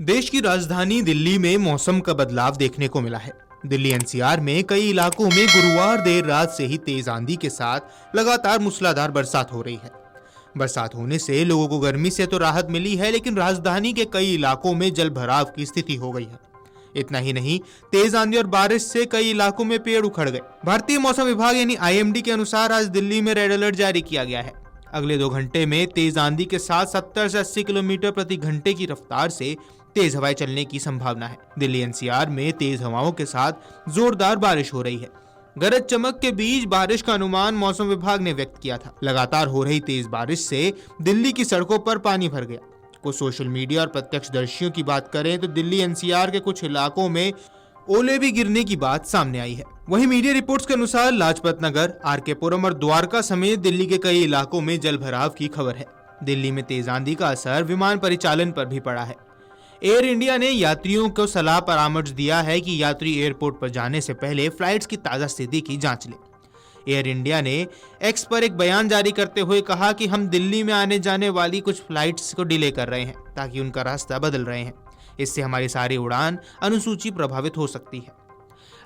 देश की राजधानी दिल्ली में मौसम का बदलाव देखने को मिला है। दिल्ली एनसीआर में कई इलाकों में गुरुवार देर रात से ही तेज आंधी के साथ लगातार मूसलाधार बरसात हो रही है। बरसात होने से लोगों को गर्मी से तो राहत मिली है, लेकिन राजधानी के कई इलाकों में जल भराव की स्थिति हो गई है। इतना ही नहीं, तेज आंधी और बारिश से कई इलाकों में पेड़ उखड़ गए। भारतीय मौसम विभाग यानी आईएमडी के अनुसार आज दिल्ली में रेड अलर्ट जारी किया गया है। अगले 2 घंटे में तेज आंधी के साथ 70 से 80 किलोमीटर प्रति घंटे की रफ्तार से तेज हवाएं चलने की संभावना है। दिल्ली एनसीआर में तेज हवाओं के साथ जोरदार बारिश हो रही है। गरज चमक के बीच बारिश का अनुमान मौसम विभाग ने व्यक्त किया था। लगातार हो रही तेज बारिश से दिल्ली की सड़कों पर पानी भर गया। कुछ सोशल मीडिया और प्रत्यक्षदर्शियों की बात करें तो दिल्ली एनसीआर के कुछ इलाकों में ओले भी गिरने की बात सामने आई है। वहीं मीडिया रिपोर्ट्स के अनुसार लाजपत नगर, आरके पुरम और द्वारका समेत दिल्ली के कई इलाकों में जल भराव की खबर है। दिल्ली में तेज आंधी का असर विमान परिचालन पर भी पड़ा है। एयर इंडिया ने यात्रियों को सलाह परामर्श दिया है कि यात्री एयरपोर्ट पर जाने से पहले फ्लाइट्स की ताज़ा स्थिति की जांच लें। एयर इंडिया ने एक्स पर एक बयान जारी करते हुए कहा कि हम दिल्ली में आने जाने वाली कुछ फ्लाइट्स को डिले कर रहे हैं ताकि उनका रास्ता बदल रहे हैं। इससे हमारी सारी उड़ान अनुसूची प्रभावित हो सकती है।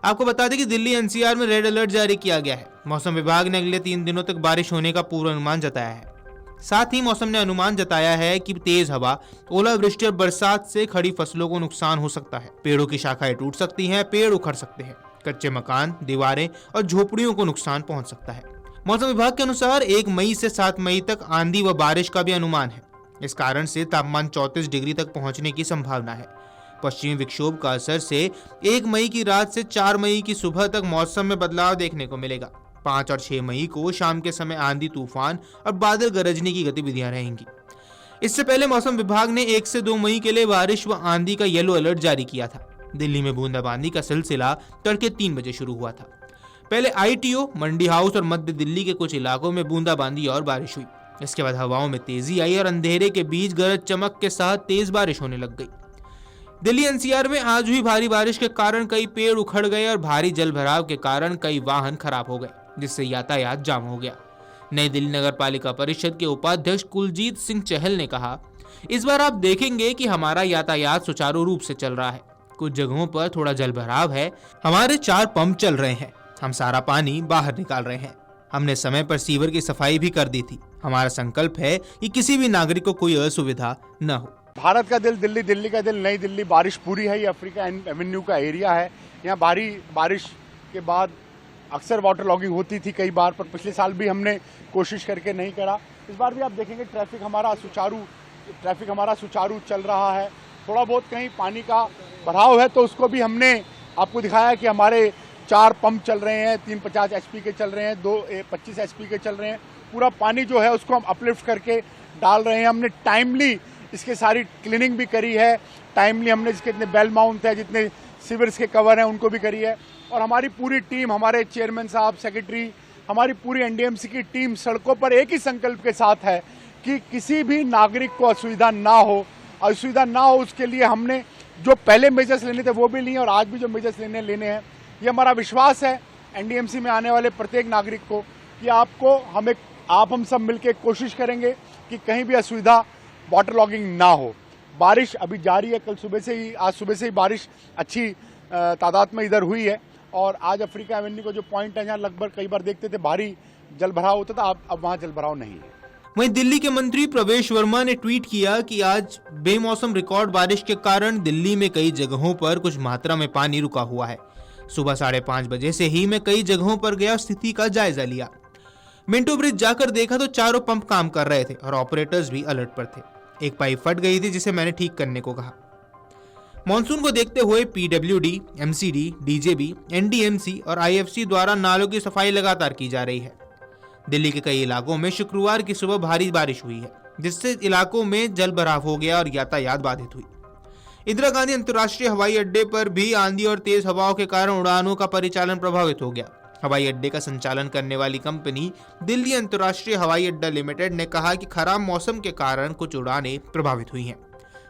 आपको बता दें कि दिल्ली एनसीआर में रेड अलर्ट जारी किया गया है। मौसम विभाग ने अगले 3 दिनों तक बारिश होने का पूर्वानुमान जताया है। साथ ही मौसम ने अनुमान जताया है कि तेज हवा, ओलावृष्टि और बरसात से खड़ी फसलों को नुकसान हो सकता है। पेड़ों की शाखाएं टूट सकती हैं, पेड़ उखड़ सकते हैं, कच्चे मकान, दीवारें और झोपड़ियों को नुकसान पहुंच सकता है। मौसम विभाग के अनुसार 1 मई से 7 मई तक आंधी व बारिश का भी अनुमान है। इस कारण से तापमान 34 डिग्री तक पहुंचने की संभावना है। पश्चिमी विक्षोभ का असर से 1 मई की रात से 4 मई की सुबह तक मौसम में बदलाव देखने को मिलेगा। 5 और 6 मई को शाम के समय आंधी, तूफान और बादल गरजने की गतिविधियां रहेंगी। इससे पहले मौसम विभाग ने 1 से 2 मई के लिए बारिश व आंधी का येलो अलर्ट जारी किया था। दिल्ली में बूंदाबांदी का सिलसिला तड़के 3 बजे शुरू हुआ था। पहले आईटीओ, मंडी हाउस और मध्य दिल्ली के कुछ इलाकों में बूंदाबांदी और बारिश हुई। इसके बाद हवाओं में तेजी आई और अंधेरे के बीच गरज चमक के साथ तेज बारिश होने लग गई। दिल्ली एनसीआर में आज हुई भारी बारिश के कारण कई पेड़ उखड़ गए और भारी जल भराव के कारण कई वाहन खराब हो गए, जिससे यातायात जाम हो गया। नई दिल्ली नगर पालिका परिषद के उपाध्यक्ष कुलजीत सिंह चहल ने कहा, इस बार आप देखेंगे कि हमारा यातायात सुचारू रूप से चल रहा है। कुछ जगहों पर थोड़ा जल भराव है। हमारे 4 पंप चल रहे हैं। हम सारा पानी बाहर निकाल रहे हैं। हमने समय पर सीवर की सफाई भी कर दी थी। हमारा संकल्प है कि किसी भी नागरिक को कोई असुविधा न हो। भारत का दिल दिल्ली, दिल्ली का दिल नई दिल्ली। बारिश पूरी है। ये अफ्रीका एवेन्यू का एरिया है। यहाँ भारी बारिश के बाद अक्सर वाटर लॉगिंग होती थी कई बार, पर पिछले साल भी हमने कोशिश करके नहीं करा। इस बार भी आप देखेंगे ट्रैफिक हमारा सुचारू चल रहा है। थोड़ा बहुत कहीं पानी का भराव है तो उसको भी हमने आपको दिखाया कि हमारे 4 पंप चल रहे हैं, 3 50 एचपी के चल रहे हैं, 2 25 एचपी के चल रहे हैं। पूरा पानी जो है उसको हम अपलिफ्ट करके डाल रहे हैं। हमने टाइमली इसके सारी क्लीनिंग भी करी है। टाइमली हमने जिसके जितने बेल माउंट है, जितने सीवर्स के कवर हैं, उनको भी करी है। और हमारी पूरी टीम, हमारे चेयरमैन साहब, सेक्रेटरी, हमारी पूरी एनडीएमसी की टीम सड़कों पर एक ही संकल्प के साथ है कि किसी भी नागरिक को असुविधा ना हो। उसके लिए हमने जो पहले मेजर्स लेने थे वो भी लिए और आज भी जो मेजर्स लेने हैं। ये हमारा विश्वास है एनडीएमसी में आने वाले प्रत्येक नागरिक को कि हम सब मिलकर कोशिश करेंगे कि कहीं भी असुविधा, वाटर लॉगिंग ना हो। बारिश अभी जारी है। आज सुबह से ही बारिश अच्छी तादाद में इधर हुई है। और आज अफ्रीका एवेन्यू का जो पॉइंट है, जहाँ लगभग कई बार देखते थे भारी जल भराव होता था, अब वहाँ जल भराव नहीं है। वहीं दिल्ली के मंत्री प्रवेश वर्मा ने ट्वीट किया कि आज बेमौसम रिकॉर्ड बारिश के कारण दिल्ली में कई जगहों पर कुछ मात्रा में पानी रुका हुआ है। सुबह 5:30 बजे से ही मैं कई जगहों पर गया, स्थिति का जायजा लिया। मिंटो ब्रिज जाकर देखा तो चारों पंप काम कर रहे थे और ऑपरेटर्स भी अलर्ट पर थे। एक पाइप फट गई थी जिसे मैंने ठीक करने को कहा। मॉनसून को देखते हुए पीडब्ल्यूडी, एमसीडी, डीजेबी, एनडीएमसी और आईएफसी द्वारा नालों की सफाई लगातार की जा रही है। दिल्ली के कई इलाकों में शुक्रवार की सुबह भारी बारिश हुई है, जिससे इलाकों में जल भराव हो गया और यातायात बाधित हुई। इंदिरा गांधी अंतर्राष्ट्रीय हवाई अड्डे पर भी आंधी और तेज हवाओं के कारण उड़ानों का परिचालन प्रभावित हो गया। हवाई अड्डे का संचालन करने वाली कंपनी दिल्ली अंतर्राष्ट्रीय हवाई अड्डा लिमिटेड ने कहा कि खराब मौसम के कारण कुछ उड़ानें प्रभावित हुई हैं।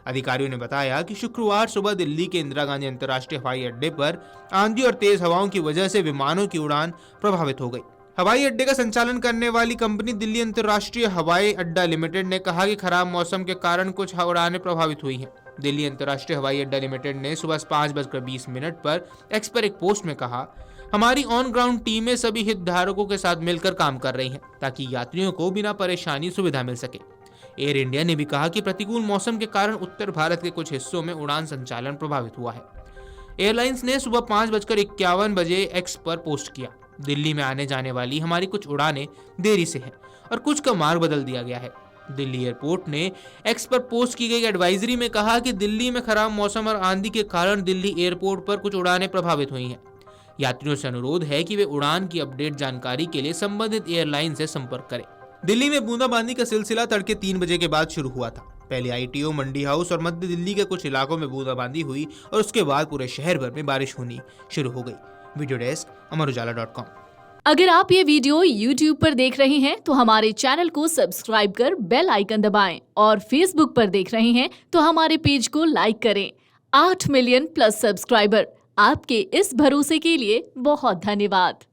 अधिकारियों ने बताया कि शुक्रवार सुबह दिल्ली के इंदिरा गांधी अंतर्राष्ट्रीय हवाई अड्डे पर आंधी और तेज हवाओं की वजह से विमानों की उड़ान प्रभावित हो गई। हवाई अड्डे का संचालन करने वाली कंपनी दिल्ली अंतर्राष्ट्रीय हवाई अड्डा लिमिटेड ने कहा कि खराब मौसम के कारण कुछ उड़ानें प्रभावित हुई हैं। दिल्ली अंतर्राष्ट्रीय हवाई अड्डा लिमिटेड ने सुबह 5:20 पर एक्स पर एक पोस्ट में कहा, हमारी ऑन ग्राउंड टीमें सभी हितधारकों के साथ मिलकर काम कर रही हैं ताकि यात्रियों को बिना परेशानी सुविधा मिल सके। एयर इंडिया ने भी कहा कि प्रतिकूल मौसम के कारण उत्तर भारत के कुछ हिस्सों में उड़ान संचालन प्रभावित हुआ है। एयरलाइंस ने सुबह 5:51 एक्स पर पोस्ट किया, दिल्ली में आने जाने वाली हमारी कुछ उड़ानें देरी से हैं और कुछ का मार्ग बदल दिया गया है। दिल्ली एयरपोर्ट ने एक्स पर पोस्ट की गई एडवाइजरी में कहा कि दिल्ली में खराब मौसम और आंधी के कारण दिल्ली एयरपोर्ट पर कुछ उड़ानें प्रभावित हुई हैं। यात्रियों से अनुरोध है कि वे उड़ान की अपडेट जानकारी के लिए संबंधित एयरलाइन से संपर्क करें। दिल्ली में बूंदाबांदी का सिलसिला तड़के 3 बजे के बाद शुरू हुआ था। पहले आईटीओ, मंडी हाउस और मध्य दिल्ली के कुछ इलाकों में बूंदाबांदी हुई और उसके बाद पूरे शहर भर में बारिश होनी शुरू हो गई। Video desk amarujala.com। अगर आप ये वीडियो YouTube पर देख रहे हैं तो हमारे चैनल को सब्सक्राइब कर बेल आइकन दबाएं और Facebook पर देख रहे हैं तो हमारे पेज को लाइक करें। 8 मिलियन प्लस सब्सक्राइबर, आपके इस भरोसे के लिए बहुत धन्यवाद।